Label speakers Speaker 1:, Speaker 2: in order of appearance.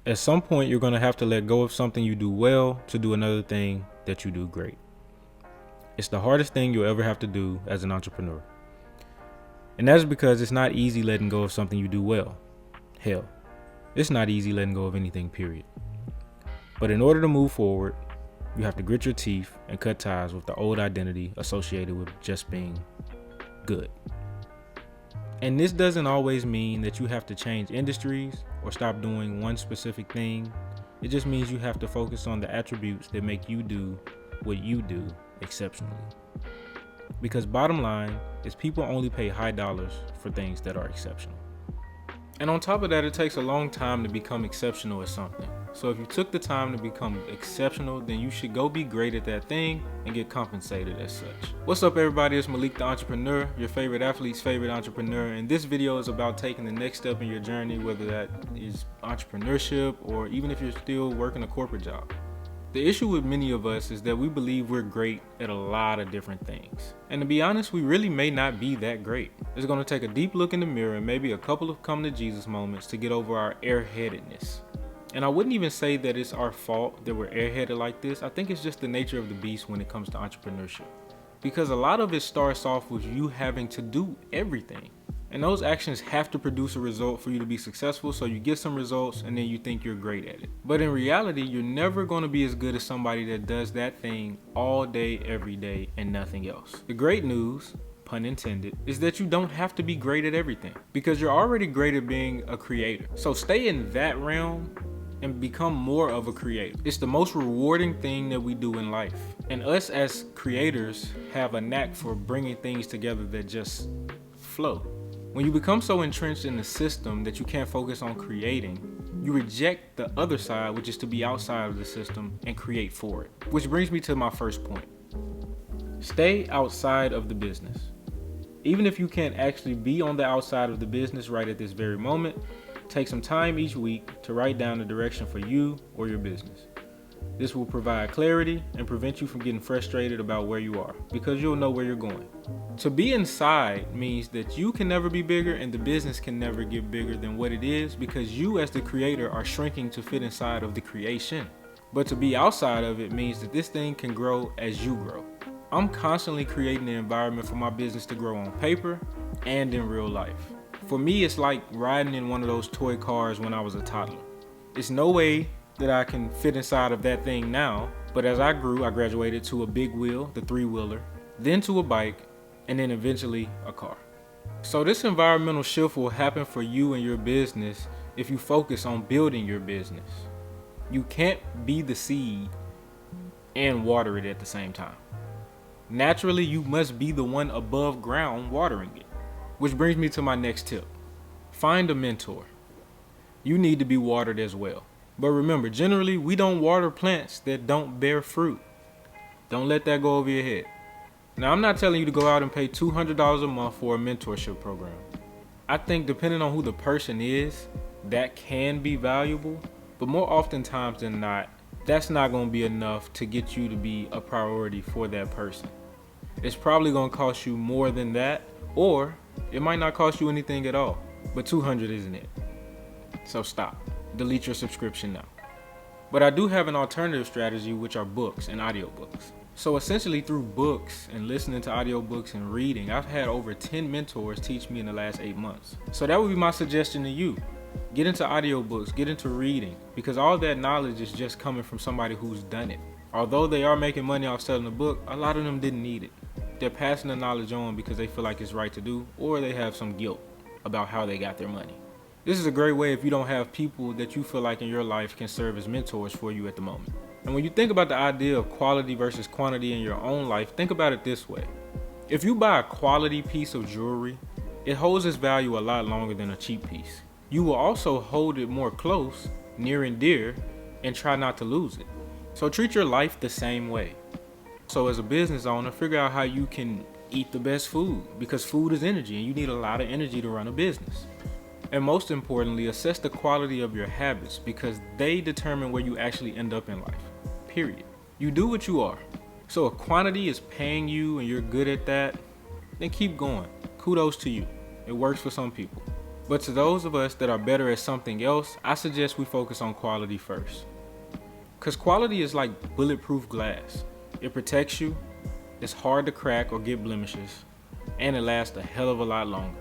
Speaker 1: At some point, you're going to have to let go of something you do well to do another thing that you do great. It's the hardest thing you'll ever have to do as an entrepreneur. And that's because it's not easy letting go of something you do well. Hell, it's not easy letting go of anything, period. But in order to move forward, you have to grit your teeth and cut ties with the old identity associated with just being good. And this doesn't always mean that you have to change industries or stop doing one specific thing. It just means you have to focus on the attributes that make you do what you do exceptionally. Because bottom line is people only pay high dollars for things that are exceptional. And on top of that, it takes a long time to become exceptional at something. So if you took the time to become exceptional, then you should go be great at that thing and get compensated as such. What's up, everybody? It's Malik the Entrepreneur, your favorite athlete's favorite entrepreneur. And this video is about taking the next step in your journey, whether that is entrepreneurship or even if you're still working a corporate job. The issue with many of us is that we believe we're great at a lot of different things. And to be honest, we really may not be that great. It's going to take a deep look in the mirror and maybe a couple of come to Jesus moments to get over our airheadedness. And I wouldn't even say that it's our fault that we're airheaded like this. I think it's just the nature of the beast when it comes to entrepreneurship. Because a lot of it starts off with you having to do everything. And those actions have to produce a result for you to be successful, so you get some results and then you think you're great at it. But in reality, you're never going to be as good as somebody that does that thing all day, every day, and nothing else. The great news, pun intended, is that you don't have to be great at everything because you're already great at being a creator. So stay in that realm and become more of a creator. It's the most rewarding thing that we do in life. And us as creators have a knack for bringing things together that just flow. When you become so entrenched in the system that you can't focus on creating, you reject the other side, which is to be outside of the system and create for it. Which brings me to my first point. Stay outside of the business. Even if you can't actually be on the outside of the business right at this very moment, take some time each week to write down the direction for you or your business. This will provide clarity and prevent you from getting frustrated about where you are because you'll know where you're going. To be inside means that you can never be bigger and the business can never get bigger than what it is because you as the creator are shrinking to fit inside of the creation. But to be outside of it means that this thing can grow as you grow. I'm constantly creating an environment for my business to grow on paper and in real life. For me, it's like riding in one of those toy cars when I was a toddler. It's no way that I can fit inside of that thing now, but as I grew, I graduated to a big wheel, the 3-wheeler, then to a bike, and then eventually a car. So this environmental shift will happen for you and your business if you focus on building your business. You can't be the seed and water it at the same time. Naturally, you must be the one above ground watering it. Which brings me to my next tip. Find a mentor. You need to be watered as well. But remember, generally, we don't water plants that don't bear fruit. Don't let that go over your head. Now, I'm not telling you to go out and pay $200 a month for a mentorship program. I think depending on who the person is, that can be valuable. But more oftentimes than not, that's not going to be enough to get you to be a priority for that person. It's probably going to cost you more than that, or it might not cost you anything at all. But $200 isn't it. So stop. Delete your subscription now. But I do have an alternative strategy, which are books and audiobooks. So essentially through books and listening to audiobooks and reading, I've had over 10 mentors teach me in the last 8 months. So that would be my suggestion to you. Get into audiobooks, get into reading, because all that knowledge is just coming from somebody who's done it. Although they are making money off selling the book, a lot of them didn't need it. They're passing the knowledge on because they feel like it's right to do, or they have some guilt about how they got their money. This is a great way if you don't have people that you feel like in your life can serve as mentors for you at the moment. And when you think about the idea of quality versus quantity in your own life, think about it this way. If you buy a quality piece of jewelry, it holds its value a lot longer than a cheap piece. You will also hold it more close, near and dear, and try not to lose it. So treat your life the same way. So as a business owner, figure out how you can eat the best food, because food is energy and you need a lot of energy to run a business. And most importantly, assess the quality of your habits because they determine where you actually end up in life, period. You do what you are. So if quantity is paying you and you're good at that, then keep going. Kudos to you. It works for some people. But to those of us that are better at something else, I suggest we focus on quality first. Because quality is like bulletproof glass. It protects you, it's hard to crack or get blemishes, and it lasts a hell of a lot longer.